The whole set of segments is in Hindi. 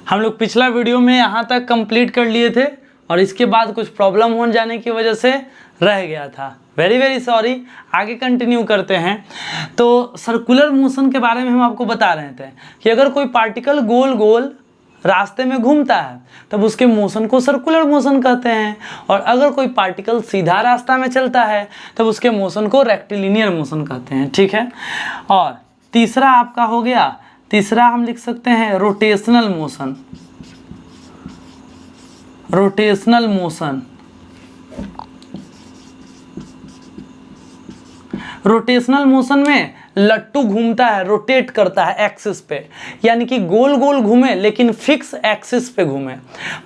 हम लोग पिछला वीडियो में यहाँ तक कंप्लीट कर लिए थे और इसके बाद कुछ प्रॉब्लम हो जाने की वजह से रह गया था। Very very sorry. आगे कंटिन्यू करते हैं। तो सर्कुलर मोशन के बारे में हम आपको बता रहे थे कि अगर कोई पार्टिकल गोल गोल रास्ते में घूमता है तब उसके मोशन को सर्कुलर मोशन कहते हैं, और अगर कोई पार्टिकल सीधा रास्ता में चलता है तब उसके मोशन को रेक्टिलिनियर मोशन कहते हैं। ठीक है। और तीसरा आपका हो गया, तीसरा हम लिख सकते हैं rotational motion. Rotational motion, rotational motion में लट्टू घूमता है, रोटेट करता है एक्सिस पे, यानी कि गोल गोल घूमे लेकिन फिक्स एक्सिस पे घूमे।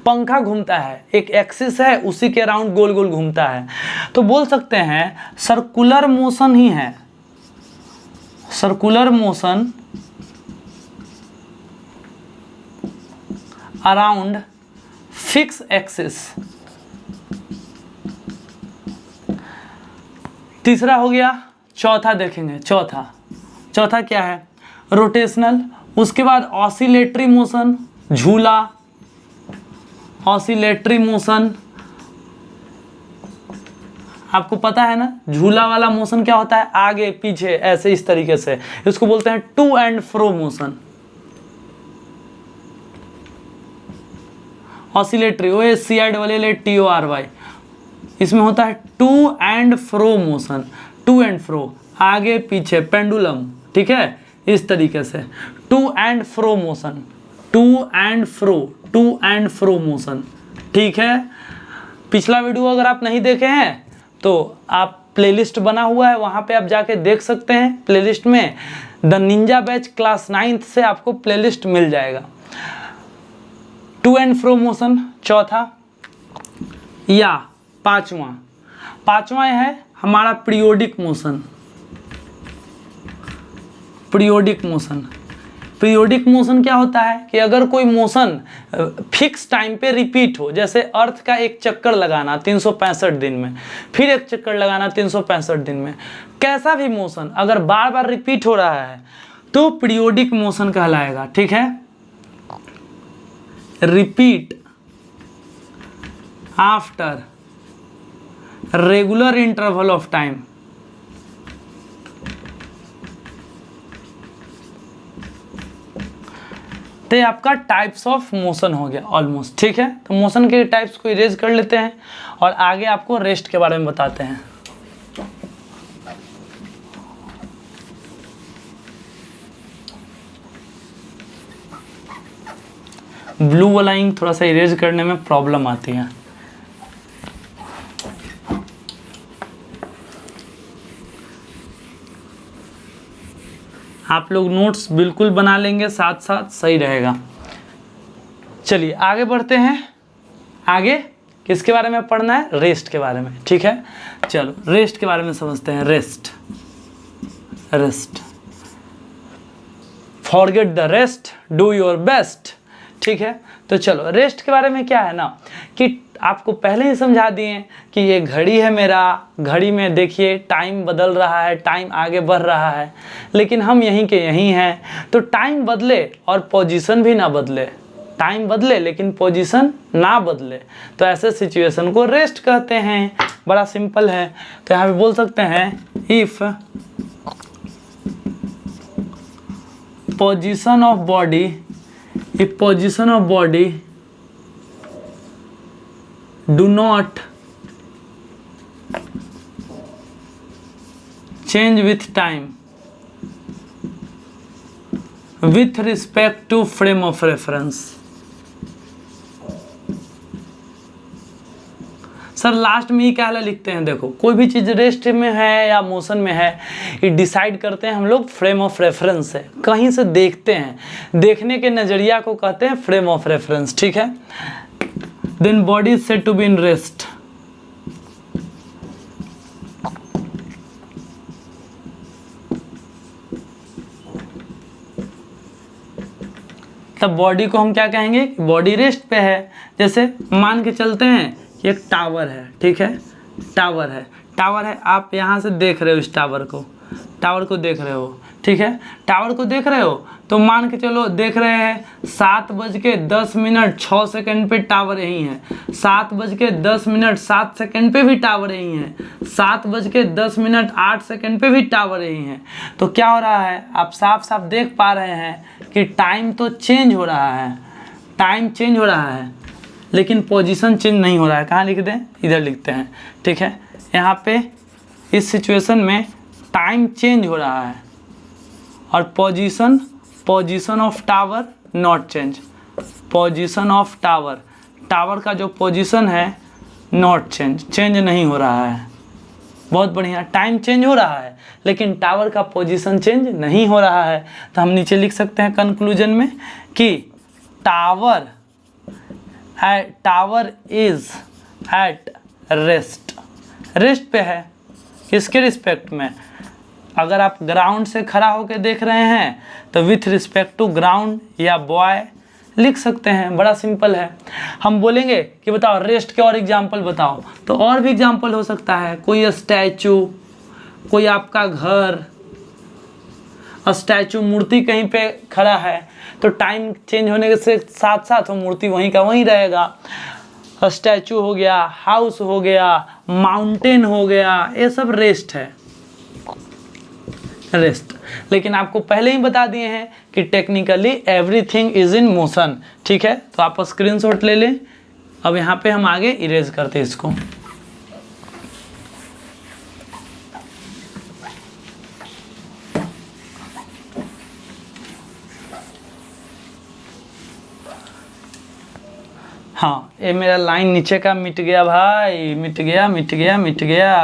पंखा घूमता है, एक एक्सिस है उसी के अराउंड गोल गोल घूमता है। तो बोल सकते हैं सर्कुलर मोशन ही है, circular motion around fix axis. तीसरा हो गया। चौथा देखेंगे, चौथा क्या है? रोटेशनल। उसके बाद ऑसिलेटरी मोशन, झूला, ऑसिलेटरी मोशन। आपको पता है ना झूला वाला मोशन क्या होता है? आगे पीछे ऐसे इस तरीके से, इसको बोलते हैं to and fro motion. Oscillatory, OSCILLATORY, इसमें होता है to and fro motion, to and fro, आगे पीछे, पेंडुलम। ठीक है, इस तरीके से to and fro motion, to and fro motion. ठीक है। पिछला वीडियो अगर आप नहीं देखे हैं तो आप प्लेलिस्ट बना हुआ है, वहाँ पे आप जाके देख सकते हैं। प्लेलिस्ट में the Ninja batch class 9th से आपको प्लेलिस्ट मिल जाएगा। टू एंड फ्रो मोशन चौथा। या पांचवा है हमारा periodic motion. Periodic motion, periodic motion क्या होता है कि अगर कोई मोशन फिक्स टाइम पे रिपीट हो, जैसे अर्थ का एक चक्कर लगाना 365 दिन में, फिर एक चक्कर लगाना 365 दिन में, कैसा भी मोशन अगर बार बार रिपीट हो रहा है तो पीरियोडिक मोशन कहलाएगा। ठीक है। Repeat after regular interval of time. तो ये आपका टाइप्स ऑफ मोशन हो गया ऑलमोस्ट। ठीक है। तो मोशन के टाइप्स को इरेज कर लेते हैं और आगे आपको रेस्ट के बारे में बताते हैं। ब्लू वाला इंक थोड़ा सा इरेज करने में प्रॉब्लम आती है। आप लोग नोट्स बिल्कुल बना लेंगे, साथ साथ सही रहेगा। चलिए आगे बढ़ते हैं। आगे किसके बारे में पढ़ना है? रेस्ट के बारे में। ठीक है। चलो रेस्ट के बारे में समझते हैं। Rest, forget the rest, do your best. ठीक है। तो चलो रेस्ट के बारे में क्या है ना कि आपको पहले ही समझा दिए कि ये घड़ी है मेरा, घड़ी में देखिए टाइम बदल रहा है, टाइम आगे बढ़ रहा है, लेकिन हम यहीं के यहीं हैं। तो टाइम बदले और पोजीशन भी ना बदले, टाइम बदले लेकिन पोजीशन ना बदले, तो ऐसे सिचुएशन को रेस्ट कहते हैं। बड़ा सिंपल है। तो यहाँ पे बोल सकते हैं if position of body, if position of body do not change with time with respect to frame of reference। Sir last में ही क्या लिखते हैं? देखो कोई भी चीज़ रेस्ट में है या मोशन में है, ये डिसाइड करते हैं हम लोग फ्रेम ऑफ रेफरेंस से, कहीं से देखते हैं, देखने के नज़रिया को कहते हैं फ्रेम ऑफ रेफरेंस। ठीक है। Then body is said to be in rest. तब बॉडी को हम क्या कहेंगे? बॉडी रेस्ट पे है। जैसे मान के चलते हैं कि एक टावर है। ठीक है। टावर है, आप यहाँ से देख रहे हो इस टावर को, टावर को देख रहे हो, ठीक है, टावर को देख रहे हो तो मान के चलो देख रहे हैं 7:10 पे टावर यहीं है, 7:10 पे भी टावर यहीं है, 7:10 पे भी टावर यहीं है। तो क्या हो रहा है, आप साफ साफ देख पा रहे हैं कि टाइम तो चेंज हो रहा है, टाइम चेंज हो रहा है, लेकिन पोजीशन चेंज नहीं हो रहा है। कहाँ लिख दें, इधर लिखते हैं, ठीक है। यहाँ पे इस सिचुएशन में टाइम चेंज हो रहा है और position of tower not change, position of tower का जो पोजीशन है नॉट चेंज नहीं हो रहा है। बहुत बढ़िया, टाइम चेंज हो रहा है लेकिन टावर का पोजीशन चेंज नहीं हो रहा है। तो हम नीचे लिख सकते हैं कंक्लूजन में कि टावर इज एट रेस्ट पे है। किसके रिस्पेक्ट में, अगर आप ग्राउंड से खड़ा होकर देख रहे हैं तो विथ रिस्पेक्ट टू ग्राउंड या बॉय लिख सकते हैं, बड़ा सिंपल है। हम बोलेंगे कि बताओ रेस्ट के और एग्जाम्पल बताओ, तो और भी एग्जाम्पल हो सकता है, कोई स्टैचू, कोई आपका घर, स्टैचू मूर्ति कहीं पे खड़ा है तो टाइम चेंज होने के साथ साथ वो मूर्ति वहीं का वहीं रहेगा। स्टैचू हो गया, हाउस हो गया, माउंटेन हो गया, ये सब रेस्ट है, रेस्ट। लेकिन आपको पहले ही बता दिए हैं कि technically everything is in motion, ठीक है। तो आप स्क्रीनशॉट ले लें। अब यहाँ पे हम आगे इरेज करते हैं इसको। हाँ, ये मेरा लाइन नीचे का मिट गया भाई, मिट गया,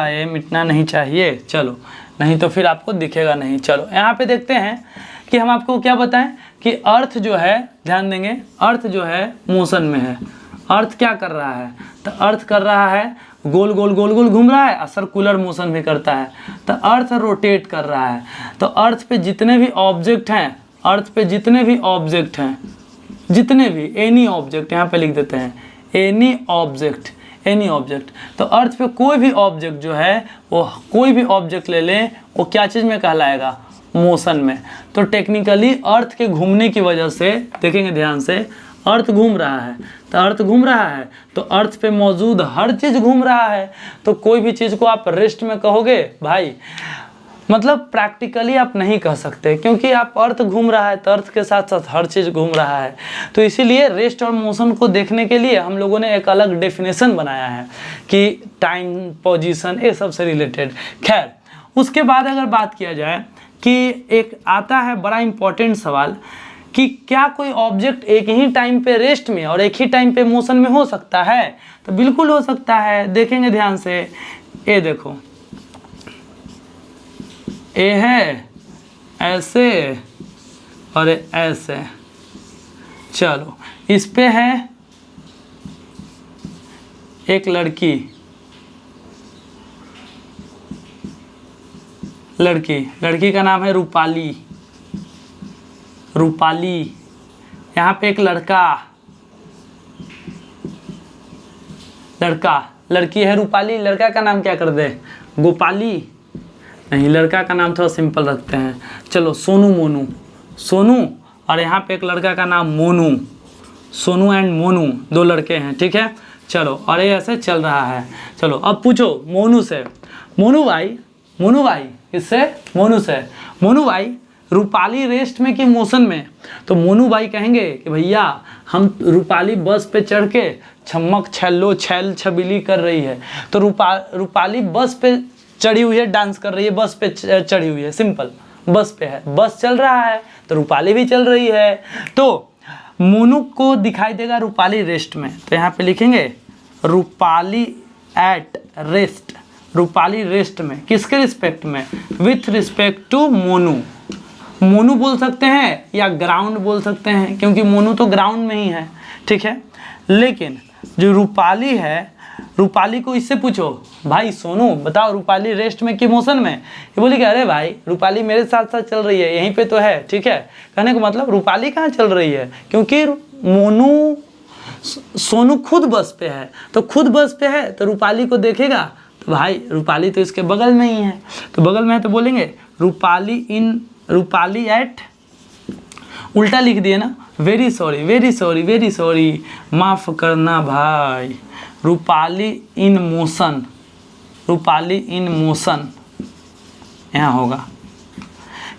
ये मिटना नहीं चाहिए। चलो, नहीं तो फिर आपको दिखेगा नहीं। चलो यहाँ पे देखते हैं कि हम आपको क्या बताएं कि अर्थ जो है, ध्यान देंगे, अर्थ जो है मोशन में है। अर्थ क्या कर रहा है, तो अर्थ कर रहा है गोल गोल गोल गोल घूम रहा है और सर्कुलर मोशन भी करता है। तो अर्थ रोटेट कर रहा है। तो अर्थ पे जितने भी ऑब्जेक्ट हैं, अर्थ पे जितने भी ऑब्जेक्ट हैं, जितने भी, एनी ऑब्जेक्ट, यहाँ पे लिख देते हैं एनी ऑब्जेक्ट, तो अर्थ पे कोई भी ऑब्जेक्ट जो है, वो कोई भी ऑब्जेक्ट ले लें, वो क्या चीज़ में कहलाएगा, मोशन में। तो टेक्निकली अर्थ के घूमने की वजह से, देखेंगे ध्यान से, अर्थ घूम रहा है, तो अर्थ घूम रहा है तो अर्थ पे मौजूद हर चीज़ घूम रहा है। तो कोई भी चीज़ को आप रेस्ट में कहोगे भाई, मतलब प्रैक्टिकली आप नहीं कह सकते, क्योंकि आप अर्थ घूम रहा है तो अर्थ के साथ साथ हर चीज़ घूम रहा है। तो इसीलिए रेस्ट और मोशन को देखने के लिए हम लोगों ने एक अलग डेफिनेशन बनाया है कि टाइम, पोजीशन, ये सब से रिलेटेड। खैर, उसके बाद अगर बात किया जाए कि एक आता है बड़ा इम्पोर्टेंट सवाल कि क्या कोई ऑब्जेक्ट एक ही टाइम पे रेस्ट में और एक ही टाइम पे मोशन में हो सकता है, तो बिल्कुल हो सकता है। देखेंगे ध्यान से, ये देखो, ए है ऐसे और ऐसे। चलो, इस पे है एक लड़की का नाम है रूपाली। यहाँ पे एक लड़की है रूपाली, लड़का का नाम क्या कर दे, गोपाली नहीं, लड़का का नाम थोड़ा सिंपल रखते हैं। चलो, सोनू, और यहाँ पे एक लड़का का नाम मोनू, सोनू एंड मोनू, दो लड़के हैं, ठीक है। चलो, और ये ऐसे चल रहा है। चलो, अब पूछो मोनू से, मोनू भाई रूपाली रेस्ट में कि मोशन में? तो मोनू भाई कहेंगे कि भैया हम रूपाली बस पे चढ़ के छमक छल्लो छैल छबीली कर रही है, तो रूपाली बस पे चढ़ी हुई है, डांस कर रही है, बस पे चढ़ी हुई है, सिंपल, बस पे है, बस चल रहा है तो रूपाली भी चल रही है। तो मोनू को दिखाई देगा रूपाली रेस्ट में, तो यहाँ पे लिखेंगे Rupali at rest, Rupali rest में, किसके रिस्पेक्ट में, विथ रिस्पेक्ट टू मोनू बोल सकते हैं या ग्राउंड बोल सकते हैं, क्योंकि मोनू तो ग्राउंड में ही है, ठीक है। लेकिन जो रूपाली है, रूपाली को इससे पूछो भाई सोनू बताओ रूपाली रेस्ट में कि मोशन में, ये बोली कि अरे भाई रूपाली मेरे साथ साथ चल रही है, यहीं पे तो है, ठीक है। कहने का मतलब रूपाली कहाँ चल रही है, क्योंकि सोनू खुद बस पे है, तो खुद बस पे है तो रूपाली को देखेगा तो भाई रूपाली तो इसके बगल में ही है, तो बगल में है तो बोलेंगे रूपाली एट, उल्टा लिख दिए ना, very sorry very sorry very sorry, माफ़ करना भाई, Rupali in motion, Rupali in motion यहाँ होगा,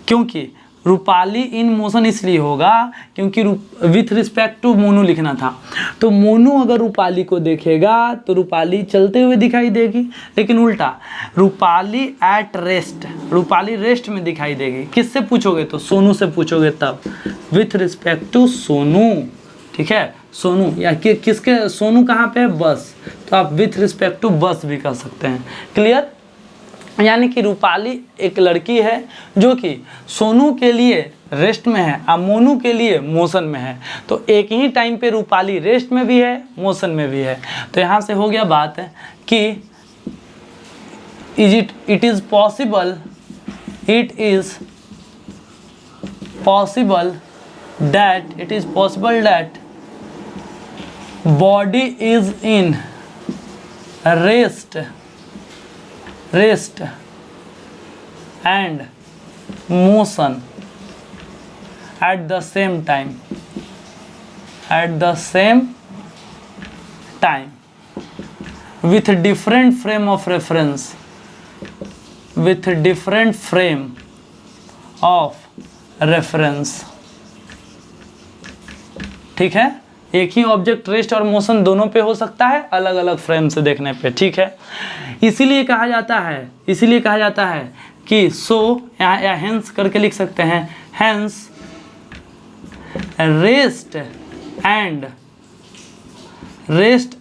क्योंकि रूपाली इन मोशन इसलिए होगा क्योंकि विथ रिस्पेक्ट टू मोनू लिखना था, तो मोनू अगर रूपाली को देखेगा तो रूपाली चलते हुए दिखाई देगी, लेकिन उल्टा Rupali at rest, Rupali rest में दिखाई देगी। किससे पूछोगे तो सोनू से पूछोगे तब, विथ रिस्पेक्ट टू सोनू, ठीक है, सोनू या किसके, सोनू कहाँ पे है, बस, तो आप विथ रिस्पेक्ट टू बस भी कर सकते हैं। क्लियर? यानी कि रूपाली एक लड़की है जो कि सोनू के लिए रेस्ट में है और मोनू के लिए मोशन में है, तो एक ही टाइम पे रूपाली रेस्ट में भी है मोशन में भी है। तो यहाँ से हो गया बात है कि it is possible that body is in rest and motion at the same time with different frame of reference, ठीक है। एक ही ऑब्जेक्ट रेस्ट और मोशन दोनों पे हो सकता है, अलग अलग फ्रेम से देखने पे, ठीक है। इसीलिए कहा जाता है कि सो या हेंस करके लिख सकते हैं, hence rest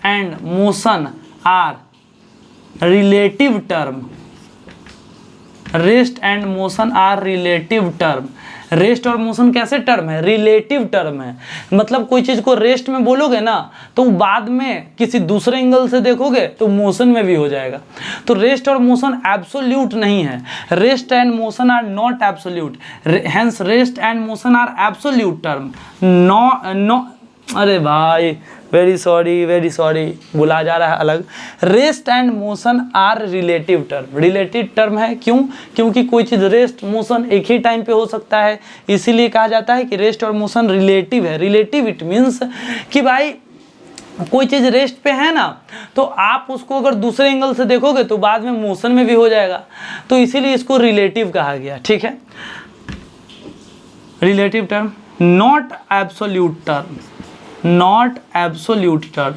and motion are relative term, rest and motion are relative term. Rest और मोशन कैसे टर्म है, रिलेटिव टर्म है, मतलब कोई चीज़ को रेस्ट में बोलोगे ना तो बाद में किसी दूसरे एंगल से देखोगे तो मोशन में भी हो जाएगा। तो रेस्ट और मोशन एब्सोल्यूट नहीं है, rest and motion are not absolute, hence rest and motion are absolute term. No अरे भाई वेरी सॉरी बुला जा रहा है अलग। Rest and motion are relative term है, क्यों? क्योंकि कोई चीज़ रेस्ट मोशन एक ही टाइम पे हो सकता है, इसीलिए कहा जाता है कि रेस्ट और मोशन रिलेटिव है। रिलेटिव इट मीन्स कि भाई कोई चीज़ रेस्ट पे है ना तो आप उसको अगर दूसरे एंगल से देखोगे तो बाद में मोशन में भी हो जाएगा, तो इसीलिए इसको रिलेटिव कहा गया, ठीक है। Relative term, not absolute term, not absolute term.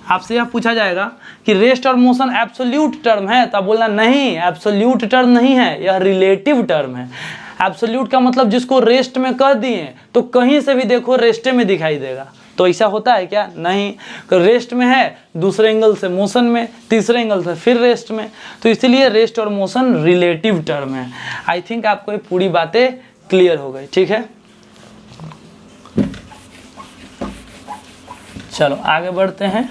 आपसे यह पूछा जाएगा कि रेस्ट और मोशन एब्सोल्यूट टर्म है, तब बोलना नहीं, एब्सोल्यूट टर्म नहीं है, यह रिलेटिव टर्म है। एब्सोल्यूट का मतलब जिसको रेस्ट में कह दिए तो कहीं से भी देखो रेस्ट में दिखाई देगा, तो ऐसा होता है क्या? नहीं, रेस्ट में है, दूसरे एंगल से मोशन में, तीसरे एंगल से फिर रेस्ट में, तो इसीलिए रेस्ट और मोशन रिलेटिव टर्म है। आई थिंक आपको ये पूरी बातें क्लियर हो गई, ठीक है। चलो आगे बढ़ते हैं।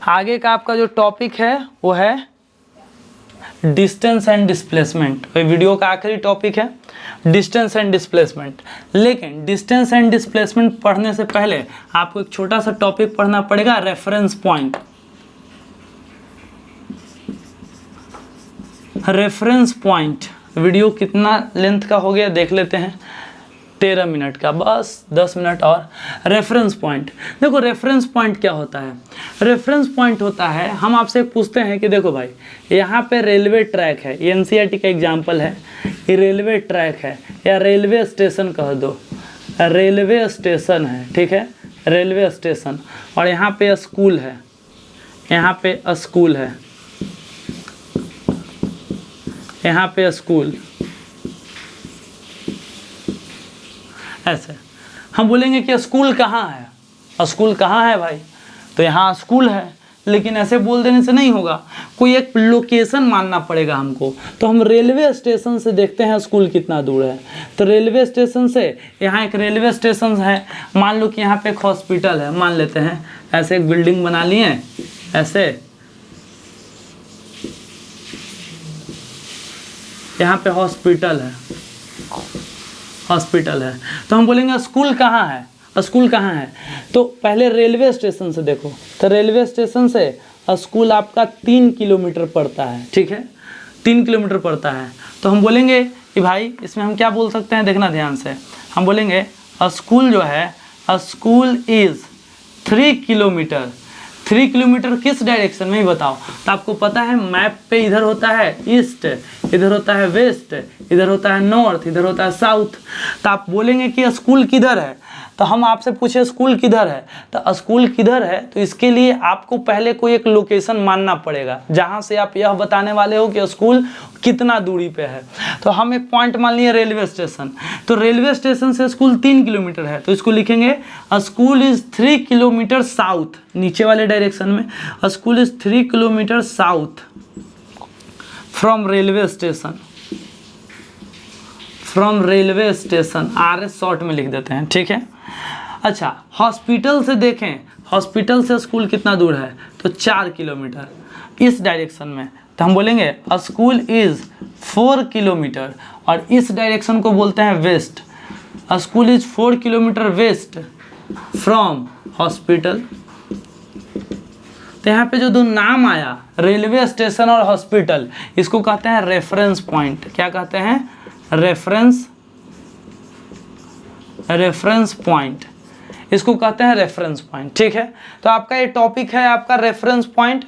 आगे का आपका जो टॉपिक है वो है डिस्टेंस एंड डिस्प्लेसमेंट। वीडियो का आखिरी टॉपिक है डिस्टेंस एंड डिस्प्लेसमेंट। लेकिन डिस्टेंस एंड डिस्प्लेसमेंट पढ़ने से पहले आपको एक छोटा सा टॉपिक पढ़ना पड़ेगा, reference point. Reference point video कितना लेंथ का हो गया देख लेते हैं, 13 मिनट का, बस 10 मिनट और। रेफरेंस पॉइंट, देखो रेफरेंस पॉइंट क्या होता है? रेफरेंस पॉइंट होता है, हम आपसे पूछते हैं कि देखो भाई यहाँ पे रेलवे ट्रैक है, ये एनसीईआरटी का एग्जाम्पल है, ये रेलवे ट्रैक है या रेलवे स्टेशन कह दो, रेलवे स्टेशन है, ठीक है, रेलवे स्टेशन, और यहाँ पे स्कूल है, यहाँ पे स्कूल है, यहाँ पे स्कूल, ऐसे हम बोलेंगे कि स्कूल कहाँ है, स्कूल कहाँ है भाई, तो यहाँ स्कूल है, लेकिन ऐसे बोल देने से नहीं होगा, कोई एक लोकेशन मानना पड़ेगा हमको। तो हम रेलवे स्टेशन से देखते हैं स्कूल कितना दूर है, तो रेलवे स्टेशन से यहाँ एक रेलवे स्टेशन है, मान लो कि यहाँ पे एक हॉस्पिटल है, मान लेते हैं, ऐसे एक बिल्डिंग बना लिए ऐसे, यहाँ पे हॉस्पिटल है, हॉस्पिटल है। तो हम बोलेंगे स्कूल कहाँ है, स्कूल कहाँ है, तो पहले रेलवे स्टेशन से देखो, तो रेलवे स्टेशन से स्कूल आपका 3 किलोमीटर पड़ता है, ठीक है, 3 किलोमीटर पड़ता है। तो हम बोलेंगे कि भाई इसमें हम क्या बोल सकते हैं, देखना ध्यान से, हम बोलेंगे स्कूल जो है, स्कूल इज़ 3 किलोमीटर। 3 किलोमीटर किस डायरेक्शन में ही बताओ, तो आपको पता है मैप पे इधर होता है ईस्ट, इधर होता है वेस्ट, इधर होता है नॉर्थ, इधर होता है साउथ। तो आप बोलेंगे कि स्कूल किधर है, तो हम आपसे पूछे स्कूल किधर है, तो स्कूल किधर है, तो इसके लिए आपको पहले कोई एक लोकेशन मानना पड़ेगा जहाँ से आप यह बताने वाले हो कि स्कूल कितना दूरी पे है। तो हम एक पॉइंट मान लिए रेलवे स्टेशन, तो रेलवे स्टेशन से स्कूल 3 किलोमीटर है, तो इसको लिखेंगे स्कूल इज़ 3 किलोमीटर साउथ, नीचे वाले डायरेक्शन में, school is 3 kilometre south from railway station, from railway station, RS short में लिख देते हैं, ठीक है। अच्छा, हॉस्पिटल से देखें, हॉस्पिटल से स्कूल कितना दूर है, तो 4 किलोमीटर इस डायरेक्शन में, तो हम बोलेंगे स्कूल इज़ 4 किलोमीटर, और इस डायरेक्शन को बोलते हैं west, school is 4 kilometre west from hospital. तो यहाँ पे जो दो नाम आया, रेलवे स्टेशन और हॉस्पिटल, इसको कहते हैं रेफरेंस पॉइंट। क्या कहते हैं, रेफरेंस पॉइंट, इसको कहते हैं रेफरेंस पॉइंट, ठीक है। तो आपका ये टॉपिक है आपका रेफरेंस पॉइंट,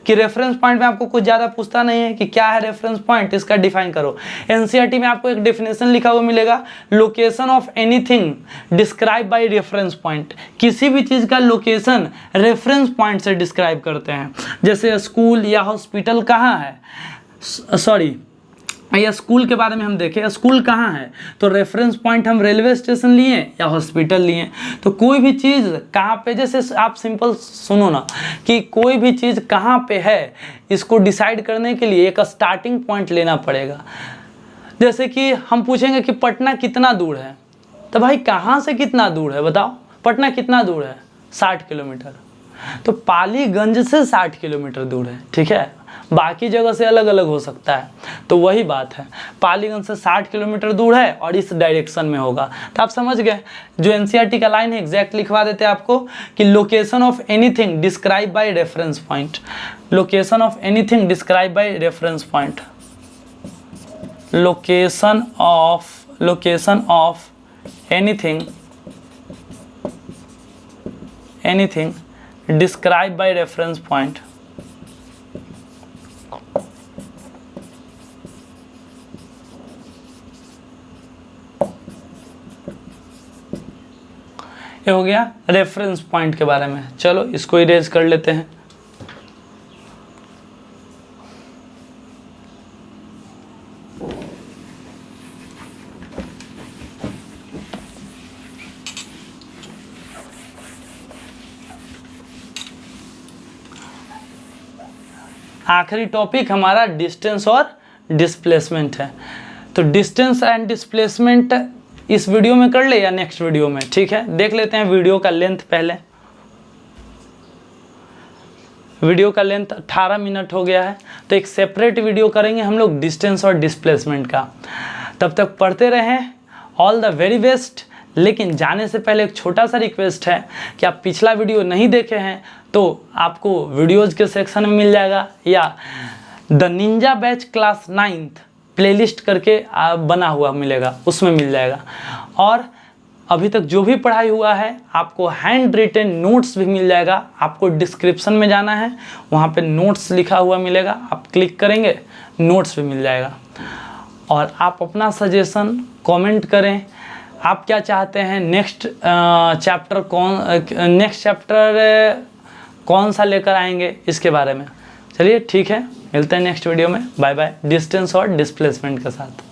कि रेफरेंस पॉइंट में आपको कुछ ज़्यादा पूछता नहीं है कि क्या है रेफरेंस पॉइंट, इसका डिफाइन करो। एनसीईआरटी में आपको एक डेफिनेशन लिखा हुआ मिलेगा, location of anything describe by reference point, किसी भी चीज़ का लोकेशन रेफरेंस पॉइंट से डिस्क्राइब करते हैं। जैसे स्कूल या हॉस्पिटल कहाँ है, सॉरी या स्कूल के बारे में हम देखें, स्कूल कहाँ है, तो रेफरेंस पॉइंट हम रेलवे स्टेशन लिए या हॉस्पिटल लिए। तो कोई भी चीज़ कहाँ पे, जैसे आप सिंपल सुनो ना, कि कोई भी चीज़ कहाँ पे है, इसको डिसाइड करने के लिए एक स्टार्टिंग पॉइंट लेना पड़ेगा। जैसे कि हम पूछेंगे कि पटना कितना दूर है, तो भाई कहाँ से कितना दूर है बताओ, पटना कितना दूर है, 60 किलोमीटर, तो पालीगंज से 60 किलोमीटर दूर है, ठीक है, बाकी जगह से अलग अलग हो सकता है। तो वही बात है, पालीगंज से 60 किलोमीटर दूर है और इस डायरेक्शन में होगा। तो आप समझ गए, जो एनसीईआरटी का लाइन है एग्जैक्ट लिखवा देते हैं आपको, कि location of anything describe by reference point, location of anything describe by reference point, location of anything describe by reference point. ये हो गया रेफरेंस पॉइंट के बारे में। चलो इसको इरेज कर लेते हैं। आखिरी टॉपिक हमारा डिस्टेंस और डिस्प्लेसमेंट है। तो डिस्टेंस एंड डिस्प्लेसमेंट इस वीडियो में कर ले या नेक्स्ट वीडियो में, ठीक है। देख लेते हैं वीडियो का लेंथ पहले। वीडियो का लेंथ 18 मिनट हो गया है, तो एक सेपरेट वीडियो करेंगे हम लोग डिस्टेंस और डिस्प्लेसमेंट का। तब तक पढ़ते रहें, ऑल द वेरी बेस्ट। लेकिन जाने से पहले एक छोटा सा रिक्वेस्ट है कि आप पिछला वीडियो नहीं देखे हैं तो आपको वीडियोज़ के सेक्शन में मिल जाएगा, या the Ninja batch class 9th playlist करके बना हुआ मिलेगा, उसमें मिल जाएगा। और अभी तक जो भी पढ़ाई हुआ है आपको हैंड रिटन नोट्स भी मिल जाएगा। आपको डिस्क्रिप्शन में जाना है, वहाँ पे नोट्स लिखा हुआ मिलेगा, आप क्लिक करेंगे नोट्स भी मिल जाएगा। और आप अपना सजेशन कमेंट करें, आप क्या चाहते हैं, नेक्स्ट चैप्टर कौन सा लेकर आएंगे इसके बारे में। चलिए ठीक है, मिलते हैं नेक्स्ट वीडियो में। Bye bye. डिस्टेंस और डिस्प्लेसमेंट के साथ।